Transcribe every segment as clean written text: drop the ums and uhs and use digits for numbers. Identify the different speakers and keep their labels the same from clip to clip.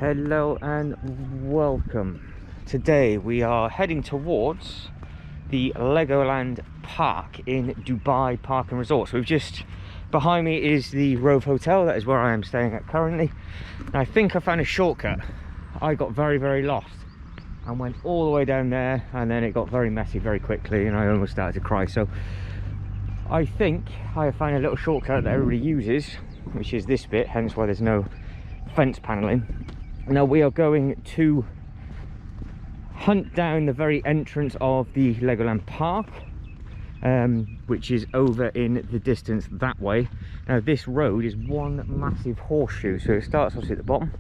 Speaker 1: Hello and welcome. Today we are heading towards the Legoland park in Dubai Park and Resort. So behind me is the Rove Hotel. That is where I am staying at currently. And I think I found a shortcut. I got very lost and went all the way down there, and then it got very messy very quickly and I almost started to cry. So I think I have found a little shortcut that everybody uses, which is this bit, hence why there's no fence paneling. Now we are going to hunt down the very entrance of the Legoland Park, which is over in the distance that way. Now this road is one massive horseshoe, so it starts obviously at the bottom,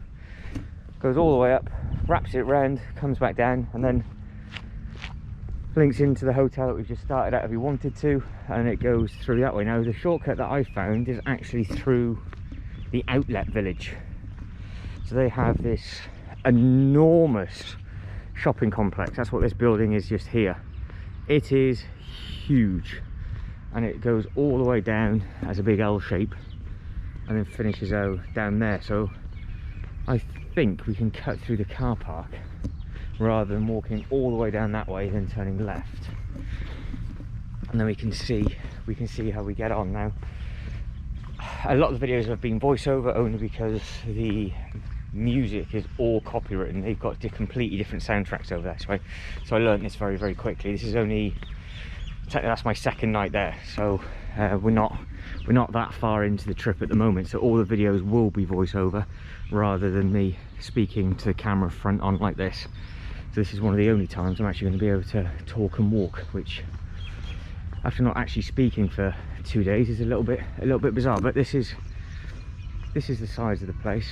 Speaker 1: goes all the way up, wraps it round, comes back down, and then links into the hotel that we've just started at if we wanted to, and it goes through that way. Now the shortcut that I found is actually through the outlet village. So they have this enormous shopping complex. That's what this building is just here. It is huge, and it goes all the way down as a big L shape and then finishes out down there. So I think we can cut through the car park rather than walking all the way down that way then turning left, and then we can see how we get on. Now a lot of the videos have been voiceover only because the music is all copywritten. They've got completely different soundtracks over there, so I learned this very quickly. This is only, that's my second night there, so we're not that far into the trip at the moment, so all the videos will be voiceover rather than me speaking to the camera front on like this. So this is one of the only times I'm actually going to be able to talk and walk, which after not actually speaking for 2 days is a little bit bizarre. But this is the size of the place.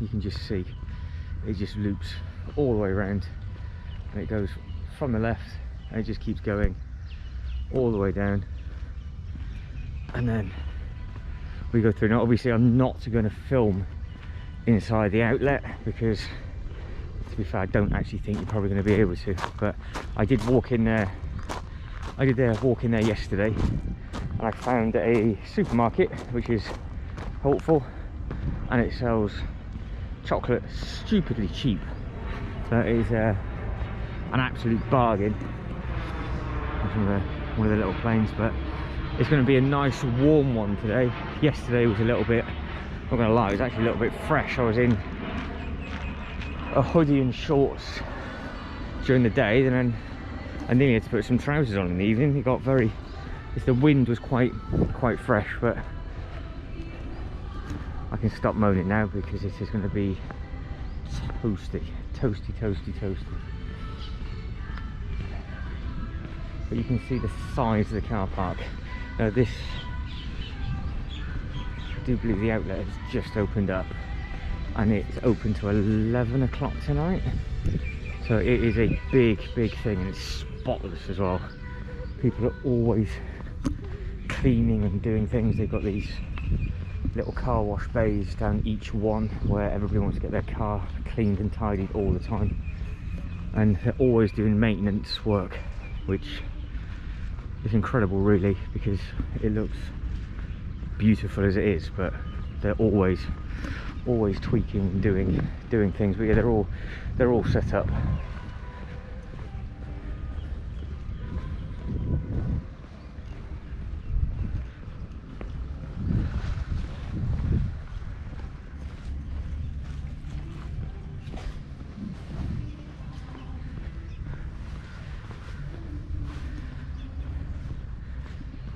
Speaker 1: You can just see it just loops all the way around, and it goes from the left and it just keeps going all the way down, and then we go through. Now obviously I'm not going to film inside the outlet because, to be fair, I don't actually think you're probably going to be able to, but I did walk in there. I did walk in there yesterday, and I found a supermarket which is helpful, and it sells chocolate stupidly cheap. That is an absolute bargain. One of the little planes, but it's going to be a nice warm one today. Yesterday was a little bit, I'm not going to lie, it was actually a little bit fresh. I was in a hoodie and shorts during the day, and then I nearly had to put some trousers on in the evening. It got the wind was quite fresh, but I can stop moaning now because this is going to be toasty. But you can see the size of the car park. Now I do believe the outlet has just opened up, and it's open to 11 o'clock tonight. So it is a big thing, and it's spotless as well. People are always cleaning and doing things. They've got these little car wash bays down each one where everybody wants to get their car cleaned and tidied all the time, and they're always doing maintenance work, which is incredible really, because it looks beautiful as it is, but they're always tweaking and doing things. But yeah, they're all set up.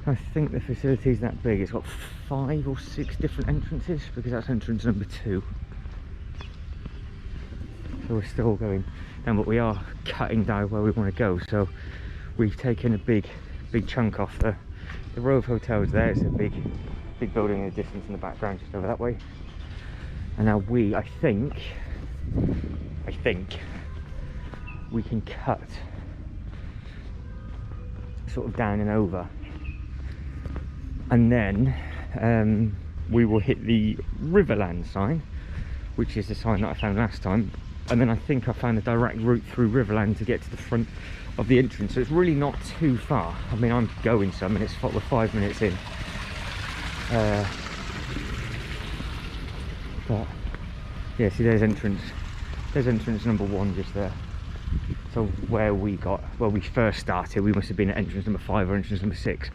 Speaker 1: I think the facility is that big. It's got 5 or 6 different entrances, because that's entrance number 2. So we're still going down, but we are cutting down where we want to go. So we've taken a big chunk off the Rove Hotel is there. It's a big building in the distance in the background, just over that way. And now I think we can cut sort of down and over, and then we will hit the Riverland sign, which is the sign that I found last time, and then I think I found a direct route through Riverland to get to the front of the entrance. So it's really not too far. I mean, I'm going some, and we're 5 minutes in, but yeah, see, there's entrance There's entrance number 1 just there. So where we first started, we must have been at entrance number 5 or entrance number 6.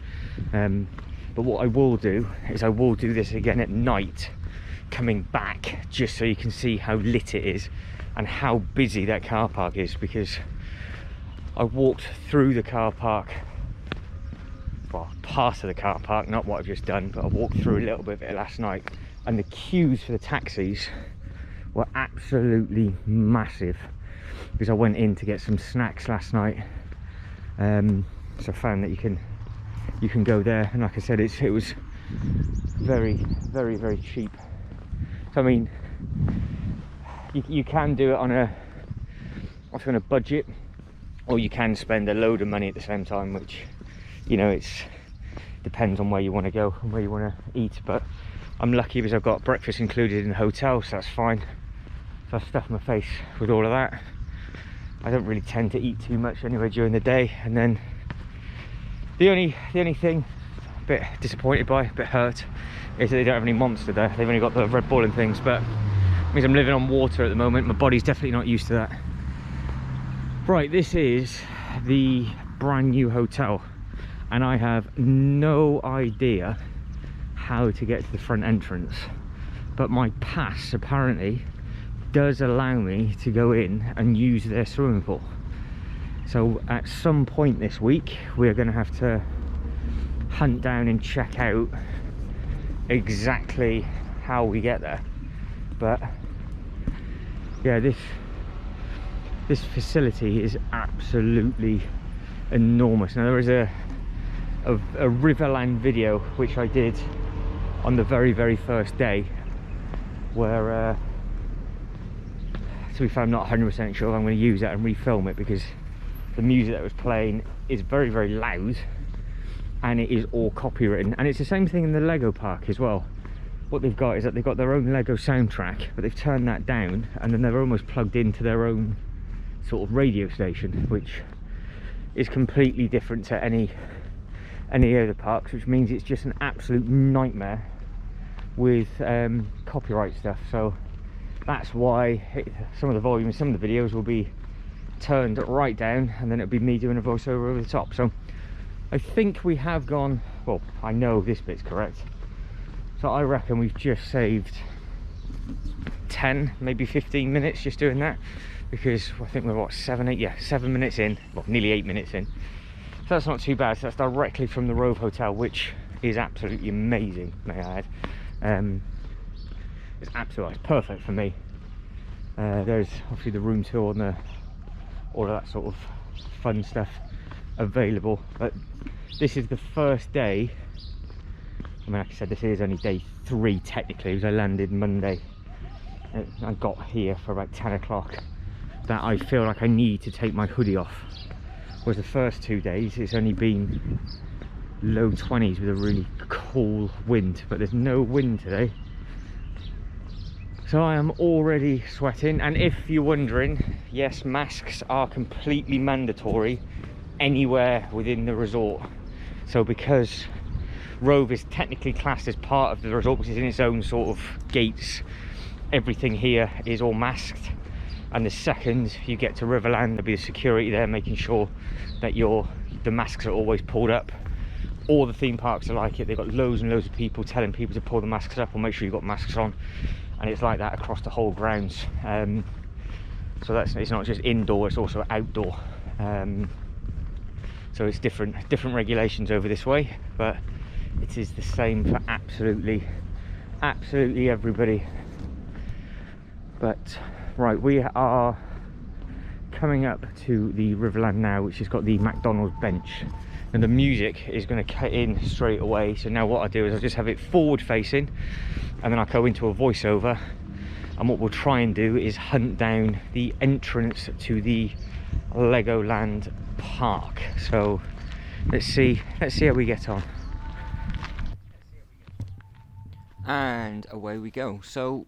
Speaker 1: But what I will do is I will do this again at night, coming back, just so you can see how lit it is and how busy that car park is, because I walked through the car park, well, part of the car park, not what I've just done, but I walked through a little bit of it last night, and the queues for the taxis were absolutely massive, because I went in to get some snacks last night. So I found that you can go there, and like I said, it was very, very, very cheap. So I mean, you can do it on a budget, or you can spend a load of money at the same time, which, you know, it depends on where you want to go and where you want to eat. But I'm lucky because I've got breakfast included in the hotel, so that's fine. So I stuff my face with all of that. I don't really tend to eat too much anyway during the day. And then the only thing a bit disappointed by, a bit hurt, is that they don't have any Monster there. They've only got the Red Bull and things, but it means I'm living on water at the moment. My body's definitely not used to that. Right, this is the brand new hotel, and I have no idea how to get to the front entrance, but my pass apparently does allow me to go in and use their swimming pool. So at some point this week we're going to have to hunt down and check out exactly how we get there. But yeah, this facility is absolutely enormous. Now there is a Riverland video which I did on the very, very first day, where to be fair, I'm not 100% sure if I'm going to use that and refilm it, because the music that was playing is very, very loud, and it is all copywritten. And it's the same thing in the Lego park as well. What they've got is that they've got their own Lego soundtrack, but they've turned that down, and then they're almost plugged into their own sort of radio station, which is completely different to any other parks, which means it's just an absolute nightmare with copyright stuff. So that's why some of the volume, some of the videos will be turned right down, and then it'll be me doing a voiceover over the top. So I think we have gone, well, I know this bit's correct, so I reckon we've just saved 10, maybe 15 minutes just doing that, because I think we're what, 7 minutes in, well, nearly 8 minutes in. So that's not too bad. So that's directly from the Rove Hotel, which is absolutely amazing, may I add. It's perfect for me. There's obviously the room tour and all of that sort of fun stuff available. But this is the first day. I mean, like I said, this is only day 3 technically, because I landed Monday. I got here for about 10 o'clock. That I feel like I need to take my hoodie off. Whereas the first 2 days, it's only been low 20s with a really cool wind, but there's no wind today. So I am already sweating. And if you're wondering, yes, masks are completely mandatory anywhere within the resort. So because Rove is technically classed as part of the resort, which is in its own sort of gates, everything here is all masked. And the second you get to Riverland, there'll be a security there making sure that the masks are always pulled up. All the theme parks are like it. They've got loads and loads of people telling people to pull the masks up or make sure you've got masks on. And it's like that across the whole grounds. So it's not just indoor, it's also outdoor. So it's different regulations over this way, but it is the same for absolutely everybody. But right, we are coming up to the Riverland now, which has got the McDonald's bench, and the music is going to cut in straight away. So now what I do is I just have it forward facing, and then I go into a voiceover, and what we'll try and do is hunt down the entrance to the Legoland park. So let's see how we get on. And away we go. So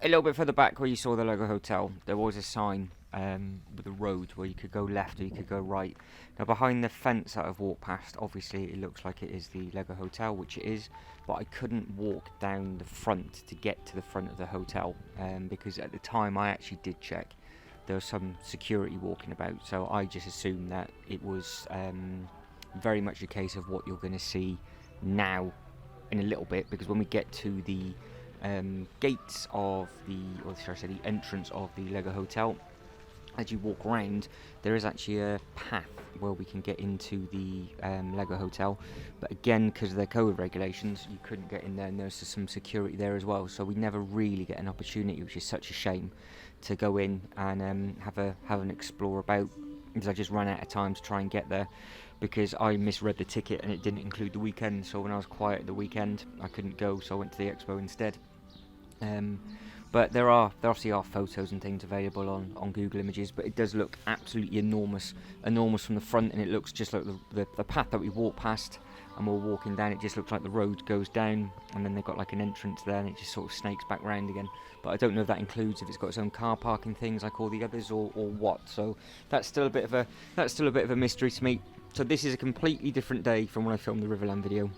Speaker 1: a little bit further back where you saw the Lego Hotel, there was a sign with a road where you could go left or you could go right. Now behind the fence that I've walked past, obviously it looks like it is the Lego Hotel, which it is, but I couldn't walk down the front to get to the front of the hotel, because at the time I actually did check, there was some security walking about, so I just assumed that it was very much a case of what you're going to see now in a little bit, because when we get to the gates of the, or should I say the entrance of the Lego Hotel, as you walk around, there is actually a path where we can get into the Lego Hotel, but again, because of their COVID regulations, you couldn't get in there, and there's some security there as well, so we never really get an opportunity, which is such a shame, to go in and have an explore about, because I just ran out of time to try and get there, because I misread the ticket and it didn't include the weekend, so when I was quiet at the weekend I couldn't go, so I went to the expo instead. But there obviously are photos and things available on Google Images, but it does look absolutely enormous from the front, and it looks just like the path that we walked past, and we're walking down, it just looks like the road goes down, and then they've got like an entrance there, and it just sort of snakes back round again. But I don't know if that includes if it's got its own car parking things like all the others, or what. So that's still a bit of a mystery to me. So this is a completely different day from when I filmed the Riverland video,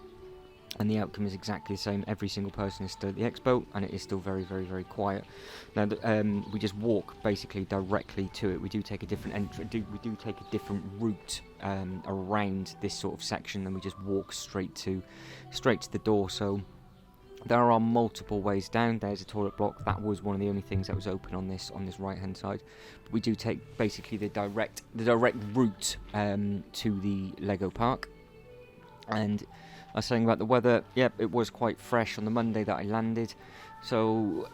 Speaker 1: and the outcome is exactly the same. Every single person is still at the expo, and it is still very, very, very quiet. Now, we just walk basically directly to it. We do take a different we do take a different route around this sort of section, and we just walk straight to the door. So there are multiple ways down. There's a toilet block. That was one of the only things that was open on this right hand side. But we do take basically the direct route to the Lego Park. And I was saying about the weather, yep, it was quite fresh on the Monday that I landed. So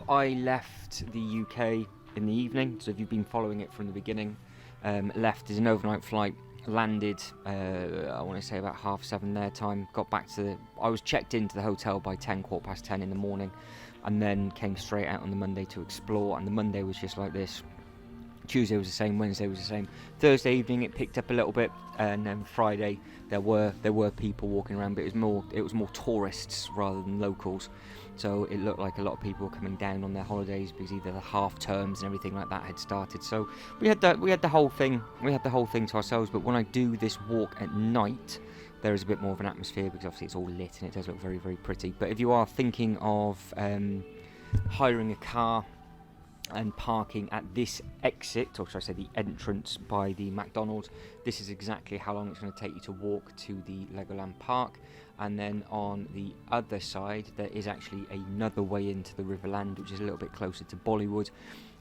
Speaker 1: I left the UK in the evening, so if you've been following it from the beginning, left as an overnight flight, landed, I want to say about 7:30 their time, got back to I was checked into the hotel by 10 in the morning, and then came straight out on the Monday to explore, and the Monday was just like this. Tuesday was the same, Wednesday was the same. Thursday evening it picked up a little bit, and then Friday there were people walking around, but it was more tourists rather than locals. So it looked like a lot of people were coming down on their holidays because either the half terms and everything like that had started. So we had the whole thing to ourselves. But when I do this walk at night, there is a bit more of an atmosphere, because obviously it's all lit and it does look very, very pretty. But if you are thinking of hiring a car and parking at this exit, or should I say the entrance by the McDonald's, this is exactly how long it's going to take you to walk to the Legoland Park. And then on the other side there is actually another way into the Riverland, which is a little bit closer to Bollywood,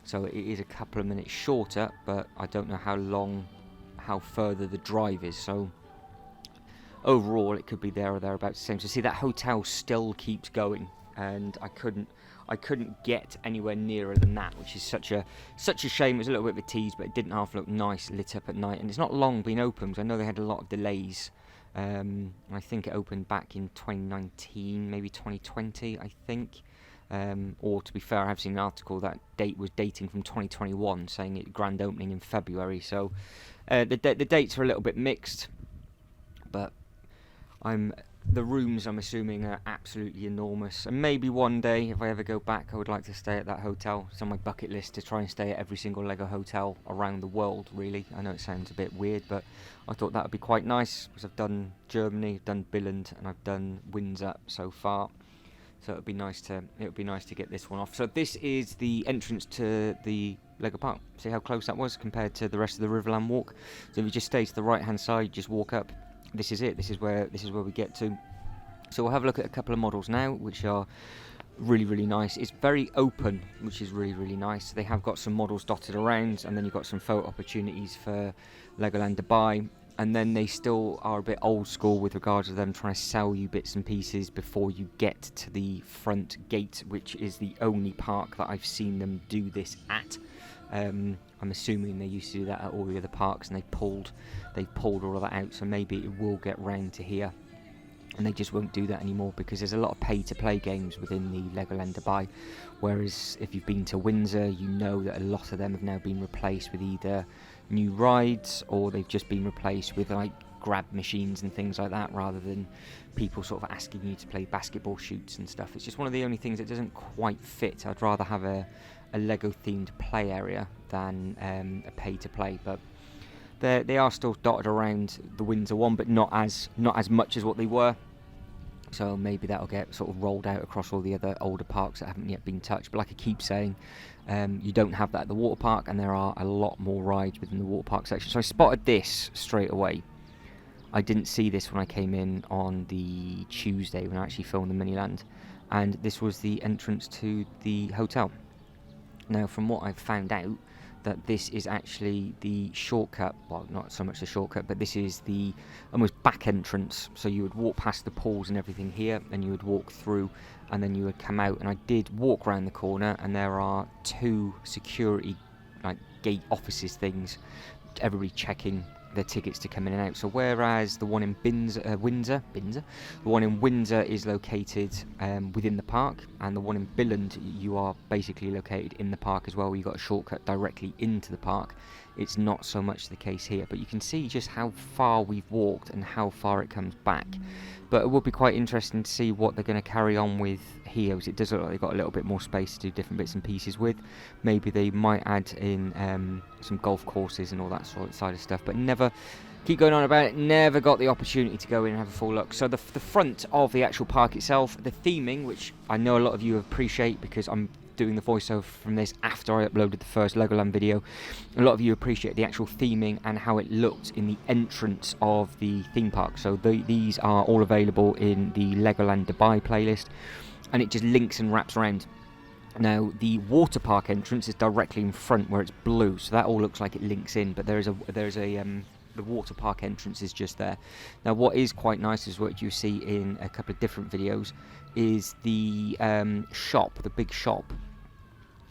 Speaker 1: so it is a couple of minutes shorter, but I don't know how further the drive is, so overall it could be there or thereabouts the same. So see, that hotel still keeps going, and I couldn't get anywhere nearer than that, which is such a shame. It was a little bit of a tease, but it didn't half look nice lit up at night, and it's not long been open, because I know they had a lot of delays. I think it opened back in 2019, maybe 2020, I think. Or to be fair, I have seen an article that date was dating from 2021, saying it grand opening in February. So the dates are a little bit mixed, but the rooms, I'm assuming, are absolutely enormous, and maybe one day if I ever go back I would like to stay at that hotel. It's on my bucket list to try and stay at every single Lego hotel around the world, really. I know it sounds a bit weird, but I thought that would be quite nice, because I've done Germany, I've done Billund, and I've done Windsor so far, so it would be nice to get this one off. So this is the entrance to the Lego Park. See how close that was compared to the rest of the Riverland walk. So if you just stay to the right hand side, just walk up, this is it. This is where we get to. So we'll have a look at a couple of models now, which are really, really nice. It's very open, which is really, really nice. They have got some models dotted around, and then you've got some photo opportunities for Legoland Dubai, and then they still are a bit old school with regards to them trying to sell you bits and pieces before you get to the front gate, which is the only park that I've seen them do this at. I'm assuming they used to do that at all the other parks, and they pulled all of that out, so maybe it will get round to here, and they just won't do that anymore, because there's a lot of pay-to-play games within the Legoland Dubai, whereas if you've been to Windsor, you know that a lot of them have now been replaced with either new rides, or they've just been replaced with like grab machines and things like that, rather than people sort of asking you to play basketball shoots and stuff. It's just one of the only things that doesn't quite fit. I'd rather have a Lego themed play area than a pay to play, but they are still dotted around the Windsor one, but not as much as what they were. So maybe that'll get sort of rolled out across all the other older parks that haven't yet been touched. But like I keep saying, you don't have that at the water park, and there are a lot more rides within the water park section. So I spotted this straight away. I didn't see this when I came in on the Tuesday when I actually filmed the Miniland, and this was the entrance to the hotel. Now, from what I've found out, that this is actually the shortcut, well, not so much the shortcut, but this is the almost back entrance. So you would walk past the pools and everything here, and you would walk through, and then you would come out. And I did walk around the corner, and there are 2 security like gate offices things, everybody checking their tickets to come in and out. So whereas the one in Windsor, the one in Windsor is located within the park, and the one in Legoland, you are basically located in the park as well. You got a shortcut directly into the park. It's not so much the case here, but you can see just how far we've walked and how far it comes back. But it will be quite interesting to see what they're going to carry on with here, as it does look like they've got a little bit more space to do different bits and pieces with. Maybe they might add in some golf courses and all that sort of side of stuff, but never, keep going on about it, never got the opportunity to go in and have a full look. So the front of the actual park itself, the theming, which I know a lot of you appreciate because I'm doing the voiceover from this after I uploaded the first Legoland video. A lot of you appreciate the actual theming and how it looked in the entrance of the theme park. So these are all available in the Legoland Dubai playlist, and it just links and wraps around. Now the water park entrance is directly in front where it's blue, so that all looks like it links in, but there's a the water park entrance is just there. Now what is quite nice is what you see in a couple of different videos is the shop, the big shop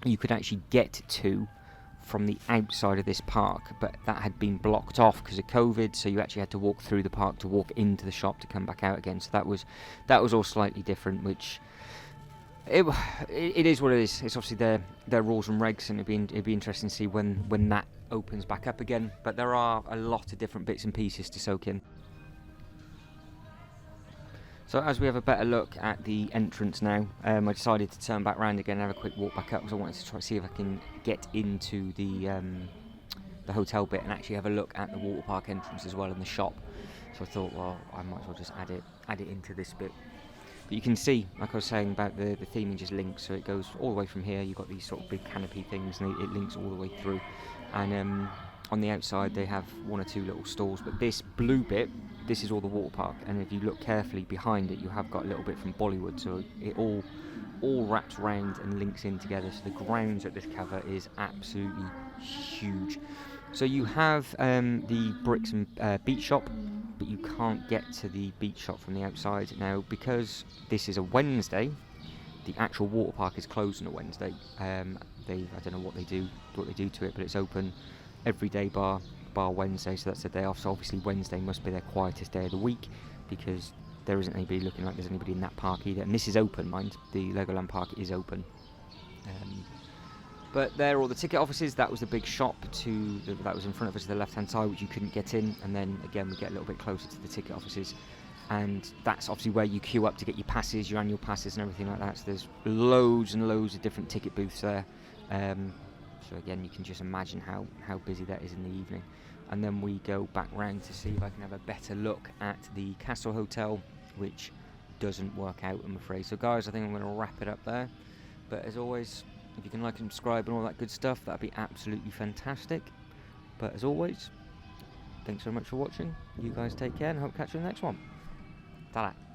Speaker 1: you could actually get to from the outside of this park, but that had been blocked off because of COVID, so you actually had to walk through the park to walk into the shop to come back out again. So that was all slightly different, which it is what it is. It's obviously their rules and regs, and it'd be interesting to see when that opens back up again. But there are a lot of different bits and pieces to soak in. So as we have a better look at the entrance now, I decided to turn back round again and have a quick walk back up, because I wanted to try to see if I can get into the hotel bit and actually have a look at the water park entrance as well in the shop. So I thought, well, I might as well just add it into this bit. But you can see, like I was saying, about the theming just links, so it goes all the way from here. You've got these sort of big canopy things, and it links all the way through. And on the outside they have 1 or 2 little stalls, but this blue bit, this is all the water park, and if you look carefully behind it, you have got a little bit from Bollywood, so it all wraps round and links in together. So the grounds that this cover is absolutely huge. So you have the bricks and beach shop, but you can't get to the beach shop from the outside. Now, because this is a Wednesday, the actual water park is closed on a Wednesday. I don't know what they do to it, but it's open every day bar Wednesday, so that's a day off. So obviously Wednesday must be their quietest day of the week, because there isn't anybody looking like there's anybody in that park either. And this is open, mind, the Legoland park is open. But there are all the ticket offices. That was the big shop that was in front of us to the left hand side, which you couldn't get in. And then again we get a little bit closer to the ticket offices, and that's obviously where you queue up to get your passes, your annual passes and everything like that. So there's loads and loads of different ticket booths there. So again, you can just imagine how busy that is in the evening. And then we go back round to see if I can have a better look at the Castle Hotel, which doesn't work out, I'm afraid. So guys, I think I'm going to wrap it up there. But as always, if you can like and subscribe and all that good stuff, that'd be absolutely fantastic. But as always, thanks so much for watching. You guys take care, and I hope to catch you in the next one. Ta-da.